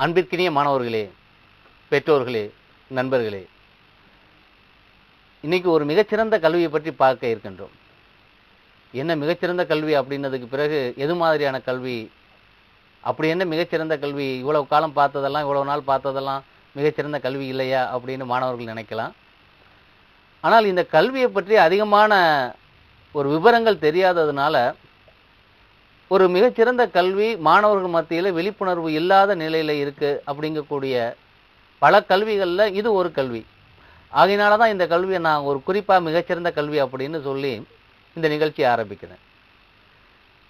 அன்பிற்கினிய மாணவர்களே, பெற்றோர்களே, நண்பர்களே, இன்னைக்கு ஒரு மிகச்சிறந்த கல்வியை பற்றி பார்க்க இருக்கின்றோம். என்ன மிகச்சிறந்த கல்வி அப்படின்னதுக்கு பிறகு எது மாதிரியான கல்வி, அப்படி என்ன மிகச்சிறந்த கல்வி, இவ்வளவு காலம் பார்த்ததெல்லாம், இவ்வளவு நாள் பார்த்ததெல்லாம் மிகச்சிறந்த கல்வி இல்லையா அப்படின்னு மாணவர்கள் நினைக்கலாம். ஆனால் இந்த கல்வியை பற்றி அதிகமான ஒரு விவரங்கள் தெரியாததுனால ஒரு மிகச்சிறந்த கல்வி மாணவர்கள் மத்தியில் விழிப்புணர்வு இல்லாத நிலையில் இருக்குது அப்படிங்கக்கூடிய பல கல்விகளில் இது ஒரு கல்வி. ஆகையினால தான் இந்த கல்வியை நான் ஒரு குறிப்பாக மிகச்சிறந்த கல்வி அப்படின்னு சொல்லி இந்த நிகழ்ச்சியை ஆரம்பிக்கிறேன்.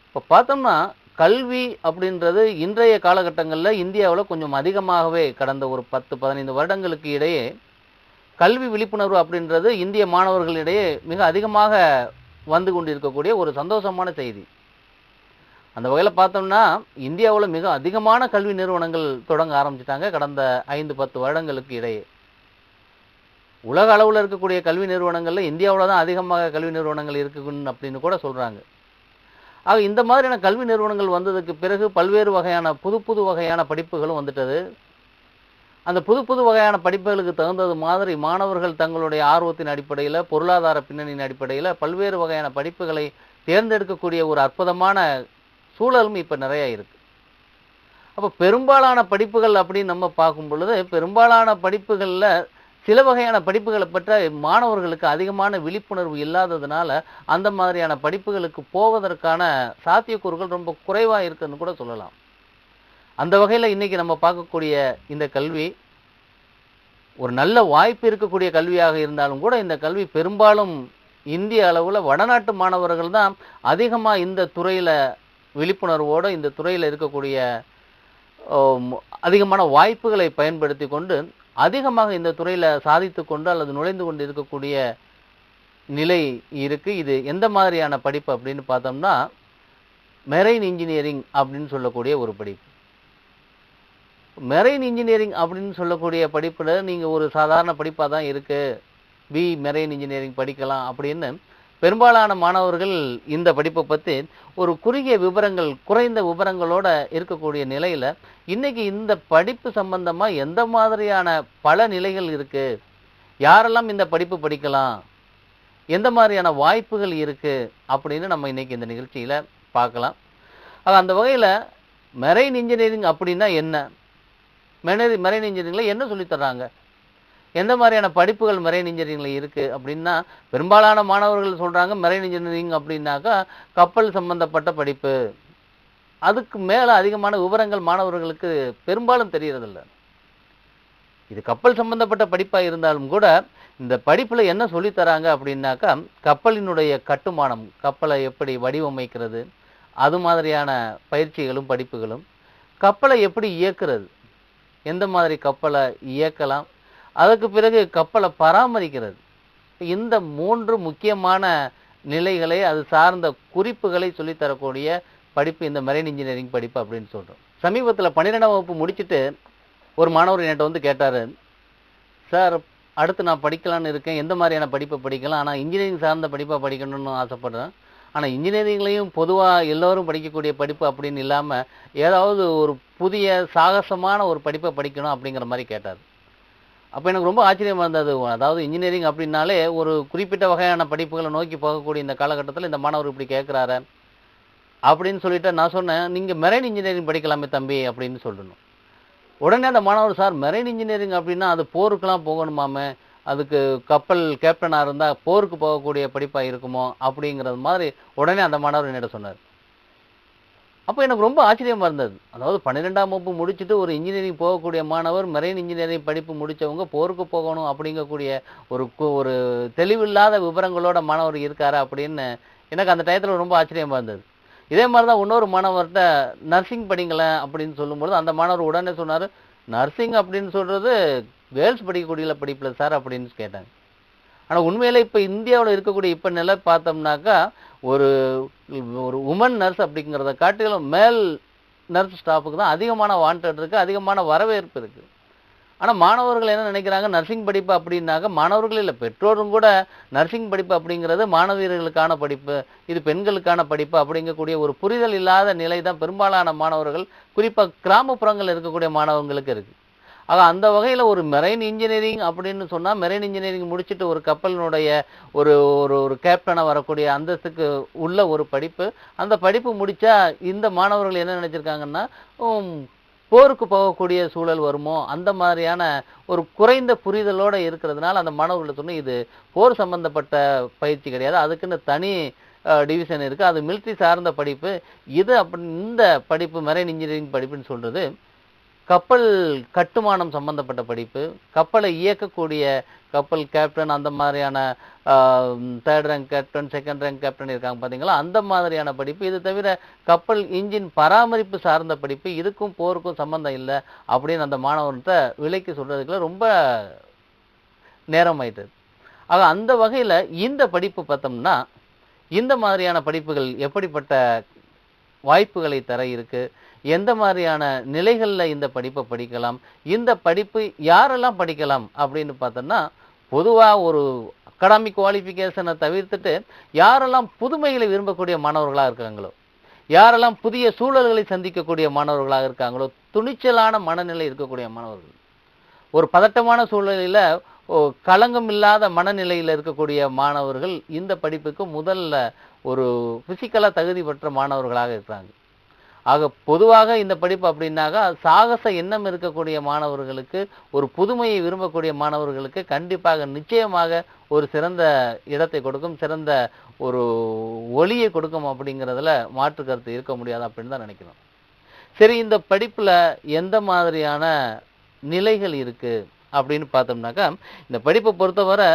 இப்போ பார்த்தோம்னா கல்வி அப்படின்றது இன்றைய காலகட்டங்களில் இந்தியாவில் கொஞ்சம் அதிகமாகவே கடந்த ஒரு 10-15 வருடங்களுக்கு இடையே கல்வி விழிப்புணர்வு அப்படின்றது இந்திய மாணவர்களிடையே மிக அதிகமாக வந்து கொண்டிருக்கக்கூடிய ஒரு சந்தோஷமான செய்தி. அந்த வகையில் பார்த்தோம்னா இந்தியாவில் மிக அதிகமான கல்வி நிறுவனங்கள் தொடங்க ஆரம்பிச்சிட்டாங்க கடந்த 5-10 வருடங்களுக்கு இடையே. உலக அளவில் இருக்கக்கூடிய கல்வி நிறுவனங்களில் இந்தியாவில் தான் அதிகமாக கல்வி நிறுவனங்கள் இருக்குன்னு அப்படின்னு கூட சொல்கிறாங்க. ஆக இந்த மாதிரியான கல்வி நிறுவனங்கள் வந்ததுக்கு பிறகு பல்வேறு வகையான புது வகையான படிப்புகளும் வந்துட்டது. அந்த புது வகையான படிப்புகளுக்கு தகுந்தது மாதிரி மாணவர்கள் தங்களுடைய ஆர்வத்தின் அடிப்படையில், பொருளாதார பின்னணியின் அடிப்படையில் பல்வேறு வகையான படிப்புகளை தேர்ந்தெடுக்கக்கூடிய ஒரு அற்புதமான சூழலும் இப்போ நிறைய இருக்குது. அப்போ பெரும்பாலான படிப்புகள் அப்படின்னு நம்ம பார்க்கும் பொழுது பெரும்பாலான படிப்புகளில் சில வகையான படிப்புகளை பற்றி மாணவர்களுக்கு அதிகமான விழிப்புணர்வு இல்லாததுனால அந்த மாதிரியான படிப்புகளுக்கு போவதற்கான சாத்தியக்கூறுகள் ரொம்ப குறைவாக இருக்குன்னு கூட சொல்லலாம். அந்த வகையில் இன்றைக்கி நம்ம பார்க்கக்கூடிய இந்த கல்வி ஒரு நல்ல வாய்ப்பு இருக்கக்கூடிய கல்வியாக இருந்தாலும் கூட இந்த கல்வி பெரும்பாலும் இந்திய அளவில் வடநாட்டு மாணவர்கள் தான் அதிகமாக இந்த துறையில் விழிப்புணர்வோடு இந்த துறையில் இருக்கக்கூடிய அதிகமான வாய்ப்புகளை பயன்படுத்தி கொண்டு அதிகமாக இந்த துறையில் சாதித்து கொண்டு அல்லது நுழைந்து கொண்டு இருக்கக்கூடிய நிலை இருக்குது. இது எந்த மாதிரியான படிப்பு அப்படின்னு பார்த்தோம்னா மெரைன் இன்ஜினியரிங் அப்படின்னு சொல்லக்கூடிய ஒரு படிப்பு. மெரைன் இன்ஜினியரிங் அப்படின்னு சொல்லக்கூடிய படிப்பில் நீங்கள் ஒரு சாதாரண படிப்பாக தான் இருக்குது, மெரைன் இன்ஜினியரிங் படிக்கலாம் அப்படின்னு பெரும்பாலான மாணவர்கள் இந்த படிப்பை பற்றி ஒரு குறுகிய விவரங்கள், குறைந்த விவரங்களோடு இருக்கக்கூடிய நிலையில் இன்றைக்கி இந்த படிப்பு சம்பந்தமாக எந்த மாதிரியான பல நிலைகள் இருக்குது, யாரெல்லாம் இந்த படிப்பு படிக்கலாம், எந்த மாதிரியான வாய்ப்புகள் இருக்குது அப்படின்னு நம்ம இன்றைக்கி இந்த நிகழ்ச்சியில் பார்க்கலாம். அந்த வகையில் மெரைன் இன்ஜினியரிங் அப்படின்னா என்ன, மெரைன் இன்ஜினியரிங்கில் என்ன சொல்லித்தர்றாங்க, எந்த மாதிரியான படிப்புகள் மெரைன் இன்ஜினியரிங்கில் இருக்குது அப்படின்னா பெரும்பாலான மாணவர்கள் சொல்கிறாங்க மெரைன் இன்ஜினியரிங் அப்படின்னாக்கா கப்பல் சம்பந்தப்பட்ட படிப்பு. அதுக்கு மேலே அதிகமான விவரங்கள் மாணவர்களுக்கு பெரும்பாலும் தெரியறதில்ல. இது கப்பல் சம்பந்தப்பட்ட படிப்பாக இருந்தாலும் கூட இந்த படிப்பில் என்ன சொல்லித்தராங்க அப்படின்னாக்கா கப்பலினுடைய கட்டுமானம், கப்பலை எப்படி வடிவமைக்கிறது, அது மாதிரியான பயிற்சிகளும் படிப்புகளும், கப்பலை எப்படி இயக்குறது, எந்த மாதிரி கப்பலை இயக்கலாம், அதுக்கு பிறகு கப்பலை பராமரிக்கிறது, இந்த 3 முக்கியமான நிலைகளை அது சார்ந்த குறிப்புகளை சொல்லித்தரக்கூடிய படிப்பு இந்த மெரைன் இன்ஜினியரிங் படிப்பு அப்படின்னு சொல்கிறோம். சமீபத்தில் 12ஆம் வகுப்பு முடிச்சுட்டு ஒரு மாணவர் என்கிட்ட வந்து கேட்டார், சார் அடுத்து நான் படிக்கலான்னு இருக்கேன், எந்த மாதிரியான படிப்பை படிக்கலாம், ஆனால் இன்ஜினியரிங் சார்ந்த படிப்பை படிக்கணும்னு ஆசைப்பட்றேன், ஆனால் இன்ஜினியரிங்லேயும் பொதுவாக எல்லோரும் படிக்கக்கூடிய படிப்பு அப்படின்னு இல்லாமல் ஏதாவது ஒரு புதிய சாகசமான ஒரு படிப்பை படிக்கணும் அப்படிங்கிற மாதிரி கேட்டார். அப்போ எனக்கு ரொம்ப ஆச்சரியமாக இருந்தது. அதாவது இன்ஜினியரிங் அப்படின்னாலே ஒரு குறிப்பிட்ட வகையான படிப்புகளை நோக்கி போகக்கூடிய இந்த காலகட்டத்தில் இந்த மாணவர் இப்படி கேட்குறாரு அப்படின்னு சொல்லிட்டு நான் சொன்னேன், நீங்கள் மெரைன் இன்ஜினியரிங் படிக்கலாமே தம்பி அப்படின்னு சொல்லணும். உடனே அந்த மாணவர், சார் மெரைன் இன்ஜினியரிங் அப்படின்னா அது போருக்கெலாம் போகணுமாமே, அதுக்கு கப்பல் கேப்டனாக இருந்தால் போருக்கு போகக்கூடிய படிப்பாக இருக்குமோ அப்படிங்கிறது மாதிரி உடனே அந்த மாணவர் என்னிட சொன்னார். அப்போ எனக்கு ரொம்ப ஆச்சரியமாக இருந்தது. அதாவது 12ஆம் வகுப்பு முடிச்சுட்டு ஒரு இன்ஜினியரிங் போகக்கூடிய மாணவர் மெரைன் இன்ஜினியரிங் படிப்பு முடித்தவங்க போருக்கு போகணும் அப்படிங்கக்கூடிய ஒரு தெளிவில்லாத விவரங்களோட மாணவர் இருக்காரா அப்படின்னு எனக்கு அந்த டயத்தில் ரொம்ப ஆச்சரியமாக இருந்தது. இதே மாதிரி தான் இன்னொரு மாணவர்கிட்ட நர்சிங் படிங்களேன் அப்படின்னு சொல்லும்பொழுது அந்த மாணவர் உடனே சொன்னார், நர்சிங் அப்படின்னு சொல்கிறது கேர்ள்ஸ் படிக்கக்கூடிய படிப்பில் சார் அப்படின்னு கேட்டாங்க. ஆனால் உண்மையிலே இப்போ இந்தியாவில் இருக்கக்கூடிய இப்போ நிலை பார்த்தோம்னாக்கா ஒரு உமன் நர்ஸ் அப்படிங்கிறத காட்டிலும் மேல் நர்ஸ் ஸ்டாஃபுக்கு தான் அதிகமான வாண்டட் இருக்குது, அதிகமான வரவேற்பு இருக்குது. ஆனால் மாணவர்கள் என்ன நினைக்கிறாங்க, நர்சிங் படிப்பு அப்படின்னாக்க மாணவர்கள் இல்லை, பெற்றோரும் கூட நர்சிங் படிப்பு அப்படிங்கிறது மாணவியர்களுக்கான படிப்பு, இது பெண்களுக்கான படிப்பு அப்படிங்கக்கூடிய ஒரு புரிதல் இல்லாத நிலை தான் பெரும்பாலான மாணவர்கள், குறிப்பாக கிராமப்புறங்களில் இருக்கக்கூடிய மாணவர்களுக்கு இருக்குது. ஆக அந்த வகையில் ஒரு மெரைன் இன்ஜினியரிங் அப்படின்னு சொன்னால், மெரைன் இன்ஜினியரிங் முடிச்சுட்டு ஒரு கப்பலினுடைய ஒரு ஒரு ஒரு கேப்டனாக வரக்கூடிய அந்தஸ்துக்கு உள்ள ஒரு படிப்பு. அந்த படிப்பு முடித்தா இந்த மாணவர்கள் என்ன நினச்சிருக்காங்கன்னா, போருக்கு போகக்கூடிய சூழல் வருமோ அந்த மாதிரியான ஒரு குறைந்த புரிதலோடு இருக்கிறதுனால அந்த மாணவர்கள் சொன்னால் இது போர் சம்பந்தப்பட்ட பயிற்சி கிடையாது, அதுக்குன்னு தனி டிவிஷன் இருக்குது, அது மிலிட்ரி சார்ந்த படிப்பு. இது அப்படி இந்த படிப்பு மெரைன் இன்ஜினியரிங் படிப்புன்னு சொல்கிறது கப்பல் கட்டுமானம் சம்பந்தப்பட்ட படிப்பு, கப்பலை இயக்கக்கூடிய கப்பல் கேப்டன் அந்த மாதிரியான third rank captain, second rank captain இருக்காங்க பார்த்தீங்களா, அந்த மாதிரியான படிப்பு. இது தவிர கப்பல் இன்ஜின் பராமரிப்பு சார்ந்த படிப்பு, இதுக்கும் போருக்கும் சம்மந்தம் இல்லை அப்படின்னு அந்த மாணவர்கிட்ட விலைக்கு சொல்கிறதுக்குள்ள ரொம்ப நேரம் ஆயிட்டது. ஆக அந்த வகையில் இந்த படிப்பு பார்த்தோம்னா, இந்த மாதிரியான படிப்புகள் எப்படிப்பட்ட வாய்ப்புகளை தர இருக்கு, எந்த மாதிரியான நிலைகளில் இந்த படிப்பை படிக்கலாம், இந்த படிப்பு யாரெல்லாம் படிக்கலாம் அப்படின்னு பார்த்தோம்னா, பொதுவாக ஒரு அகாடமிக் குவாலிஃபிகேஷனை தவிர்த்துட்டு யாரெல்லாம் புதுமைகளை விரும்பக்கூடிய மாணவர்களாக இருக்காங்களோ, யாரெல்லாம் புதிய சூழல்களை சந்திக்கக்கூடிய மாணவர்களாக இருக்காங்களோ, துணிச்சலான மனநிலை இருக்கக்கூடிய மாணவர்கள், ஒரு பதட்டமான சூழலில் களங்கம் இல்லாத மனநிலையில் இருக்கக்கூடிய மாணவர்கள் இந்த படிப்புக்கு முதல்ல ஒரு பிசிக்கலாக தகுதி பெற்ற மாணவர்களாக இருக்கிறாங்க. ஆக பொதுவாக இந்த படிப்பு அப்படின்னாக்கா சாகச எண்ணம் இருக்கக்கூடிய மாணவர்களுக்கு, ஒரு புதுமையை விரும்பக்கூடிய மாணவர்களுக்கு கண்டிப்பாக நிச்சயமாக ஒரு சிறந்த இடத்தை கொடுக்கும், சிறந்த ஒரு ஒளியை கொடுக்கும் அப்படிங்கிறதுல மாற்று கருத்து இருக்க முடியாது அப்படின்னு தான் நினைக்கிறோம். சரி, இந்த படிப்பில் எந்த மாதிரியான நிலைகள் இருக்குது அப்படின்னு பார்த்தோம்னாக்கா, இந்த படிப்பை பொறுத்தவரை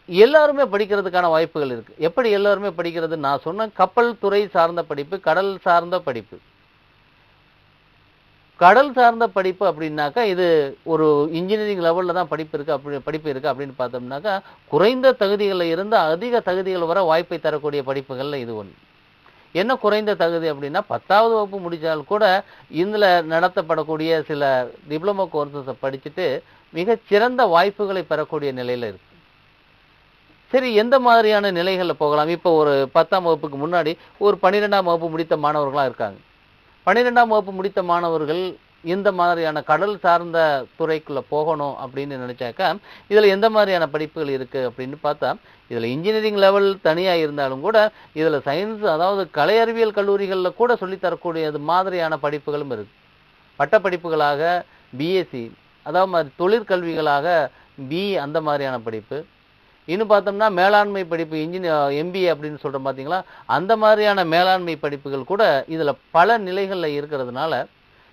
எல்லாருமே படிக்கிறதுக்கான வாய்ப்புகள் இருக்குது. எப்படி எல்லாருமே படிக்கிறது? நான் சொன்ன கப்பல் துறை சார்ந்த படிப்பு, கடல் சார்ந்த படிப்பு. கடல் சார்ந்த படிப்பு அப்படின்னாக்கா இது ஒரு இன்ஜினியரிங் லெவலில் தான் படிப்பு இருக்குது அப்படின்னு பார்த்தோம்னாக்கா, குறைந்த தகுதிகளில் இருந்து அதிக தகுதிகள் வர வாய்ப்பை தரக்கூடிய படிப்புகளில் இது ஒன்று. என்ன குறைந்த தகுதி அப்படின்னா, 10வது வகுப்பு முடித்தால் கூட இதில் நடத்தப்படக்கூடிய சில டிப்ளமோ கோர்சஸை படிச்சுட்டு மிகச்சிறந்த வாய்ப்புகளை பெறக்கூடிய நிலையில் இருக்குது. சரி, எந்த மாதிரியான நிலைகளில் போகலாம்? இப்போ ஒரு 10ஆம் வகுப்புக்கு முன்னாடி ஒரு 12ஆம் வகுப்பு முடித்த மாணவர்களாக இருக்காங்க. 12ஆம் வகுப்பு முடித்த மாணவர்கள் இந்த மாதிரியான கடல் சார்ந்த துறைக்குள்ளே போகணும் அப்படின்னு நினச்சாக்கா, இதில் எந்த மாதிரியான படிப்புகள் இருக்குது அப்படின்னு பார்த்தா, இதில் இன்ஜினியரிங் லெவல் தனியாக இருந்தாலும் கூட இதில் சயின்ஸ், அதாவது கலை அறிவியல் கல்லூரிகளில் கூட சொல்லித்தரக்கூடியது மாதிரியான படிப்புகளும் இருக்குது. பட்டப்படிப்புகளாக பிஎஸ்சி, அதாவது தொழிற்கல்விகளாக பிஇ அந்த மாதிரியான படிப்பு. இன்னும் பார்த்தோம்னா மேலாண்மை படிப்பு, எம்பிஏ அப்படின்னு சொல்கிறோம் பார்த்தீங்களா, அந்த மாதிரியான மேலாண்மை படிப்புகள் கூட இதில் பல நிலைகளில் இருக்கிறதுனால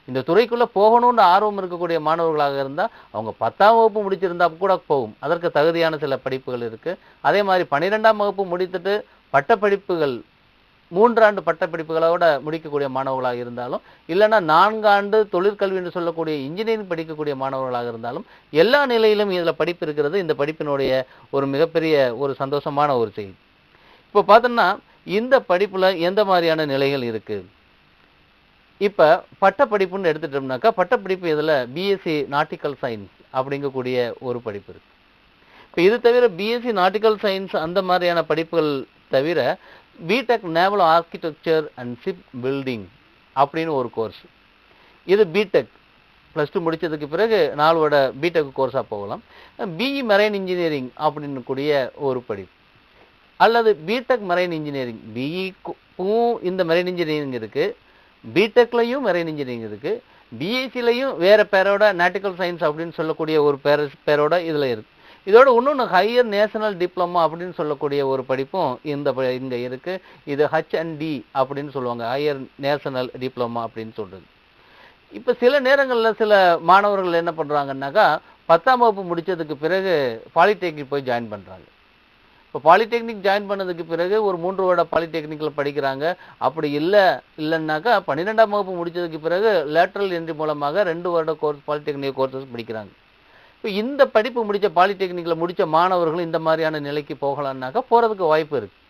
இந்த துறைக்குள்ளே போகணும்னு ஆர்வம் இருக்கக்கூடிய மாணவர்களாக இருந்தால் அவங்க 10ஆம் வகுப்பு முடிச்சிருந்தா கூட போகும், அதற்கு தகுதியான சில படிப்புகள் இருக்குது. அதே மாதிரி 12ஆம் வகுப்பு முடித்துட்டு பட்டப்படிப்புகள் 3 ஆண்டு பட்டப்படிப்புகளோட முடிக்கக்கூடிய மாணவர்களாக இருந்தாலும், இல்லைன்னா 4 ஆண்டு தொழிற்கல்வி என்று சொல்லக்கூடிய இன்ஜினியரிங் படிக்கக்கூடிய மாணவர்களாக இருந்தாலும் எல்லா நிலையிலும் இதில் படிப்பு இருக்கிறது இந்த படிப்பினுடைய ஒரு மிகப்பெரிய ஒரு சந்தோஷமான ஒரு செய்தி. இப்போ பார்த்தோம்னா இந்த படிப்பில் எந்த மாதிரியான நிலைகள் இருக்குது? இப்போ பட்டப்படிப்புன்னு எடுத்துட்டோம்னாக்கா, பட்டப்படிப்பு இதில் பிஎஸ்சி நாட்டிக்கல் சயின்ஸ் அப்படிங்கக்கூடிய ஒரு படிப்பு இருக்குது. இப்போ இது தவிர பிஎஸ்சி நாட்டிக்கல் சயின்ஸ் அந்த மாதிரியான படிப்புகள் தவிர BTech naval architecture and ship building அப்படின்னு ஒரு கோர்ஸ். இது பிடெக் +2 முடித்ததுக்கு பிறகு 4 வருட பிடெக் கோர்ஸாக போகலாம். பிஇ மெரைன் இன்ஜினியரிங் அப்படின்னு கூடிய ஒரு படிப்பு, அல்லது பிடெக் மெரைன் இன்ஜினியரிங். பிஇக்கும் இந்த மெரைன் இன்ஜினியரிங் இருக்குது, பிடெக்லையும் மெரைன் இன்ஜினியரிங் இருக்குது, பிஎஸ்சிலையும் வேறு பேரோட நாட்டிக்கல் சயின்ஸ் அப்படின்னு சொல்லக்கூடிய ஒரு பேரோட இதில் இருக்குது. இதோட இன்னொன்று ஹையர் நேஷனல் டிப்ளமா அப்படின்னு சொல்லக்கூடிய ஒரு படிப்பும் இங்கே இருக்குது. இது HND அப்படின்னு சொல்லுவாங்க, ஹையர் நேஷனல் டிப்ளமா அப்படின்னு சொல்கிறது. இப்போ சில நேரங்களில் சில மாணவர்கள் என்ன பண்ணுறாங்கன்னாக்கா, 10ஆம் வகுப்பு முடித்ததுக்கு பிறகு பாலிடெக்னிக் போய் ஜாயின் பண்ணுறாங்க. இப்போ பாலிடெக்னிக் ஜாயின் பண்ணதுக்கு பிறகு ஒரு 3 வருட பாலிடெக்னிக்கில் படிக்கிறாங்க. அப்படி இல்லைன்னாக்கா 12ஆம் வகுப்பு முடித்ததுக்கு பிறகு லேட்ரல் என்ட்ரி மூலமாக 2 வருட கோர்ஸ் பாலிடெக்னிக் கோர்சஸ் படிக்கிறாங்க. இப்போ இந்த படிப்பு முடித்த பாலிடெக்னிக்கில் முடித்த மாணவர்களும் இந்த மாதிரியான நிலைக்கு போகலான்னாக்கா போகிறதுக்கு வாய்ப்பு இருக்குது.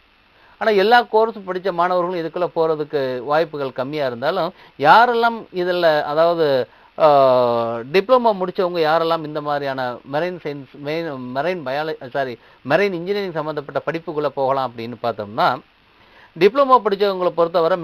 ஆனால் எல்லா கோர்ஸும் படித்த மாணவர்களும் இதுக்குள்ளே போகிறதுக்கு வாய்ப்புகள் கம்மியாக இருந்தாலும், யாரெல்லாம் இதில் அதாவது டிப்ளமோ முடிச்சவங்க யாரெல்லாம் இந்த மாதிரியான marine science marine marine engineering சம்மந்தப்பட்ட படிப்புக்குள்ளே போகலாம் அப்படின்னு பார்த்தோம்னா, டிப்ளமோ படித்தவங்களை பொறுத்தவரை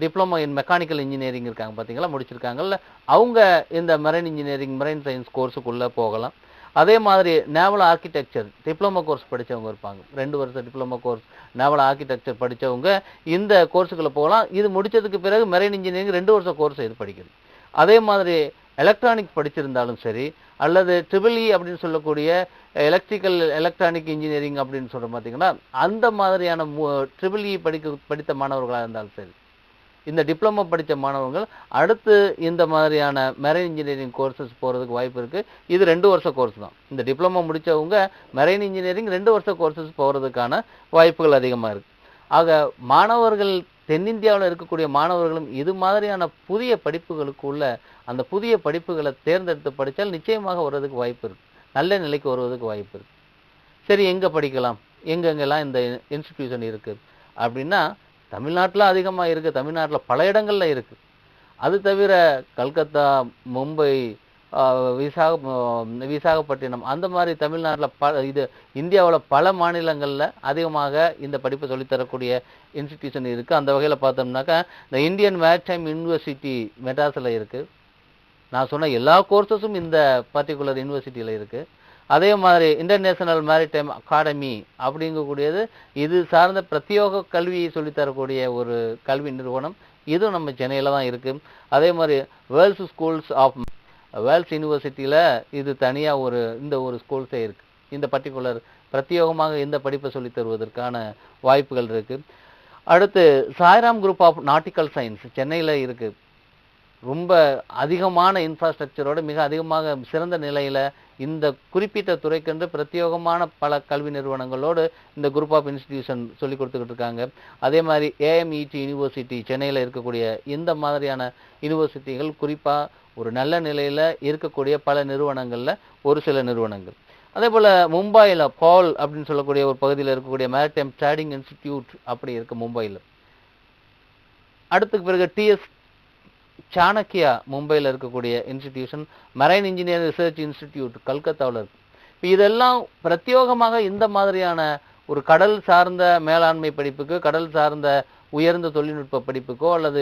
டிப்ளமோ இன் மெக்கானிக்கல் இன்ஜினியரிங் இருக்காங்க பார்த்தீங்களா, முடிச்சிருக்காங்கல்ல, அவங்க இந்த மெரைன் இன்ஜினியரிங் மெரைன் சயின்ஸ் கோர்ஸுக்குள்ளே போகலாம். அதே மாதிரி நேவல் ஆர்கிடெக்சர் டிப்ளமோ கோர்ஸ் படித்தவங்க இருப்பாங்க, 2 வருஷம் டிப்ளமோ கோர்ஸ் நேவல் ஆர்கிடெக்சர் படித்தவங்க இந்த கோர்ஸுக்குள்ளே போகலாம். இது முடித்ததுக்கு பிறகு மெரைன் இன்ஜினியரிங் 2 வருஷம் கோர்ஸ் இது படிக்குது. அதே மாதிரி எலக்ட்ரானிக் படிச்சிருந்தாலும் சரி, அல்லது ட்ரிபிள் இ அப்படின்னு சொல்லக்கூடிய எலக்ட்ரானிக் இன்ஜினியரிங் அப்படின்னு சொல்கிறோம் பார்த்தீங்கன்னா, அந்த மாதிரியான ட்ரிபிள் இ படித்த மாணவர்களாக இருந்தாலும் சரி, இந்த டிப்ளமோ படித்த மாணவர்கள் அடுத்து இந்த மாதிரியான மெரைன் இன்ஜினியரிங் கோர்சஸ் போகிறதுக்கு வாய்ப்பு இருக்குது. இது 2 வருஷ கோர்ஸ் தான். இந்த டிப்ளமோ முடித்தவங்க மெரைன் இன்ஜினியரிங் 2 வருஷ கோர்சஸ் போகிறதுக்கான வாய்ப்புகள் அதிகமாக இருக்குது. ஆக மாணவர்கள், தென்னிந்தியாவில் இருக்கக்கூடிய மாணவர்களும் இது மாதிரியான புதிய படிப்புகளுக்குள்ள அந்த புதிய படிப்புகளை தேர்ந்தெடுத்து படித்தால் நிச்சயமாக வருவதற்கு வாய்ப்பு இருக்குது, நல்ல நிலைக்கு வருவதற்கு வாய்ப்பு இருக்குது. சரி, எங்கே படிக்கலாம், எங்கெங்கெல்லாம் இந்த இன்ஸ்டிடியூஷன் இருக்குது அப்படின்னா, தமிழ்நாட்டில் அதிகமாக இருக்குது. தமிழ்நாட்டில் பல இடங்களில் இருக்குது. அது தவிர கல்கத்தா, மும்பை, விசாகப்பட்டினம், அந்த மாதிரி தமிழ்நாட்டில் இது இந்தியாவில் பல மாநிலங்களில் அதிகமாக இந்த படிப்பை சொல்லித்தரக்கூடிய இன்ஸ்டிடியூஷன் இருக்குது. அந்த வகையில் பார்த்தோம்னாக்கா இந்த இந்தியன் மேரிடைம் யூனிவர்சிட்டி மெட்ராஸில் இருக்குது. நான் சொன்ன எல்லா கோர்சஸும் இந்த பர்டிகுலர் யூனிவர்சிட்டியில் இருக்குது. அதே மாதிரி இன்டர்நேஷனல் மேரிடைம் அகாடமி அப்படிங்கக்கூடியது இது சார்ந்த பிரத்யேக கல்வியை சொல்லித்தரக்கூடிய ஒரு கல்வி நிறுவனம். இதுவும் நம்ம சென்னையில் தான் இருக்குது. அதே மாதிரி வேர்ல்ஸ் யூனிவர்சிட்டியில் இது தனியாக இந்த ஒரு ஸ்கூல்ஸே இருக்குது. இந்த பர்டிகுலர் பிரத்யேகமாக இந்த படிப்பை சொல்லித் தருவதற்கான வாய்ப்புகள் இருக்குது. அடுத்து Sairam group of nautical science சென்னையில் இருக்குது. ரொம்ப அதிகமான இன்ஃப்ராஸ்ட்ரக்சரோட மிக அதிகமாக சிறந்த நிலையில் இந்த குறிப்பிட்ட துறைக்கென்று பிரத்யேகமான பல கல்வி நிறுவனங்களோடு இந்த குரூப் ஆஃப் இன்ஸ்டிடியூஷன் சொல்லி கொடுத்துக்கிட்டு இருக்காங்க. அதே மாதிரி ஏஎம்இடி யூனிவர்சிட்டி சென்னையில் இருக்கக்கூடிய இந்த மாதிரியான யூனிவர்சிட்டிகள் குறிப்பாக ஒரு நல்ல நிலையில் இருக்கக்கூடிய பல நிறுவனங்களில் ஒரு சில நிறுவனங்கள். அதே போல் மும்பையில் பால் அப்படின்னு சொல்லக்கூடிய ஒரு பகுதியில் இருக்கக்கூடிய மேரிடைம் ட்ரேடிங் இன்ஸ்டிடியூட் அப்படி இருக்குது மும்பையில். அடுத்துக்கு பிறகு டிஎஸ் சாணக்கியா மும்பையில் இருக்கக்கூடிய institution, marine engineering research institute கல்கத்தாவில் இருக்குது. இப்போ இதெல்லாம் பிரத்யேகமாக இந்த மாதிரியான ஒரு கடல் சார்ந்த மேலாண்மை படிப்புக்கு, கடல் சார்ந்த உயர்ந்த தொழில்நுட்ப படிப்புக்கோ அல்லது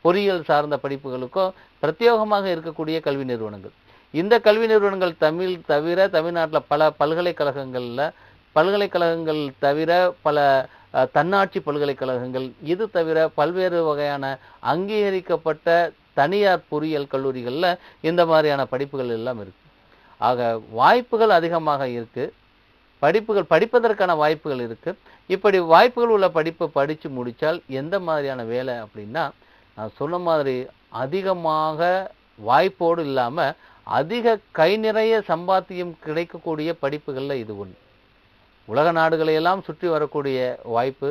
பொறியியல் சார்ந்த படிப்புகளுக்கோ பிரத்யேகமாக இருக்கக்கூடிய கல்வி நிறுவனங்கள். இந்த கல்வி நிறுவனங்கள் தவிர தமிழ்நாட்டில் பல பல்கலைக்கழகங்கள் தவிர பல தன்னாட்சி பல்கலைக்கழகங்கள், இது தவிர பல்வேறு வகையான அங்கீகரிக்கப்பட்ட தனியார் பொறியியல் கல்லூரிகளில் இந்த மாதிரியான படிப்புகள் எல்லாம் இருக்குது. ஆக வாய்ப்புகள் அதிகமாக இருக்குது, படிப்பதற்கான வாய்ப்புகள் இருக்குது. இப்படி வாய்ப்புகள் உள்ள படிப்பை படித்து முடித்தால் எந்த மாதிரியான வேலை அப்படின்னா, நான் சொன்ன மாதிரி அதிகமாக வாய்ப்போடு இல்லாமல் அதிக கை நிறைய சம்பாத்தியம் கிடைக்கக்கூடிய படிப்புகளில் இது ஒன்று. உலக நாடுகளையெல்லாம் சுற்றி வரக்கூடிய வாய்ப்பு,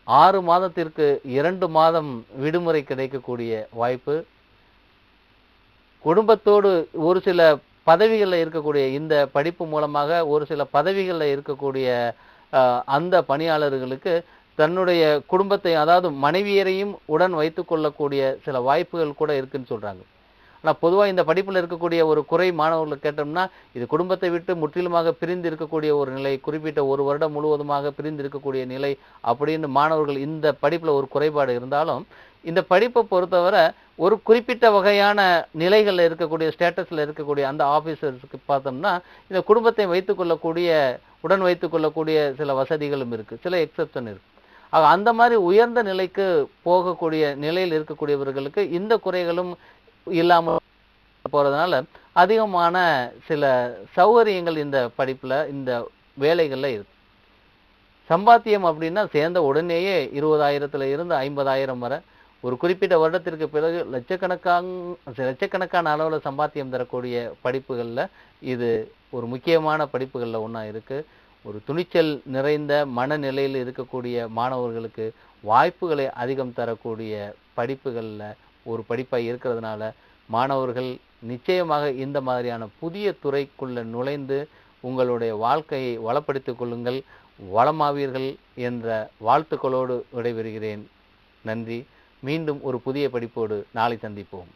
6 மாதத்திற்கு 2 மாதம் விடுமுறை கிடைக்கக்கூடிய வாய்ப்பு, குடும்பத்தோடு ஒரு சில பதவிகளில் இருக்கக்கூடிய இந்த படிப்பு மூலமாக ஒரு சில பதவிகளில் இருக்கக்கூடிய அந்த பணியாளர்களுக்கு தன்னுடைய குடும்பத்தை, அதாவது மனைவியரையும் உடன் வைத்து கொள்ளக்கூடிய சில வாய்ப்புகள் கூட இருக்குன்னு சொல்கிறாங்க. ஆனால் பொதுவாக இந்த படிப்பில் இருக்கக்கூடிய ஒரு குறை மாணவர்களுக்கு கேட்டோம்னா, இது குடும்பத்தை விட்டு முற்றிலுமாக பிரிந்து இருக்கக்கூடிய ஒரு நிலை, குறிப்பிட்ட ஒரு வருடம் முழுவதுமாக பிரிந்து இருக்கக்கூடிய நிலை அப்படின்னு மாணவர்கள் இந்த படிப்பில் ஒரு குறைபாடு இருந்தாலும், இந்த படிப்பை பொறுத்தவரை ஒரு குறிப்பிட்ட வகையான நிலைகளில் இருக்கக்கூடிய ஸ்டேட்டஸில் இருக்கக்கூடிய அந்த ஆஃபீஸர்ஸுக்கு பார்த்தோம்னா இந்த குடும்பத்தை உடன் வைத்துக்கொள்ளக்கூடிய சில வசதிகளும் இருக்குது, சில எக்ஸப்ஷன் இருக்குது. ஆக அந்த மாதிரி உயர்ந்த நிலைக்கு போகக்கூடிய நிலையில் இருக்கக்கூடியவர்களுக்கு இந்த குறைகளும் இல்லாமல் போகிறதுனால அதிகமான சில சௌகரியங்கள் இந்த படிப்பில் இந்த வேலைகளில் இருக்கு. சம்பாத்தியம் அப்படின்னா சேர்ந்த உடனேயே 20,000 இருந்து 50,000 வரை ஒரு குறிப்பிட்ட வருடத்திற்கு பிறகு லட்சக்கணக்கான அளவில் சம்பாத்தியம் தரக்கூடிய படிப்புகளில் இது ஒரு முக்கியமான படிப்புகளில் ஒன்றா இருக்குது. ஒரு துணிச்சல் நிறைந்த மனநிலையில் இருக்கக்கூடிய மாணவர்களுக்கு வாய்ப்புகளை அதிகம் தரக்கூடிய படிப்புகளில் ஒரு படிப்பாக இருக்கிறதுனால மாணவர்கள் நிச்சயமாக இந்த மாதிரியான புதிய துறைக்குள்ள நுழைந்து உங்களுடைய வாழ்க்கையை வளப்படுத்திக் கொள்ளுங்கள், வளமாவீர்கள் என்ற வாழ்த்துக்களோடு விடைபெறுகிறேன். நன்றி, மீண்டும் ஒரு புதிய படிப்போடு நாளை சந்திப்போம்.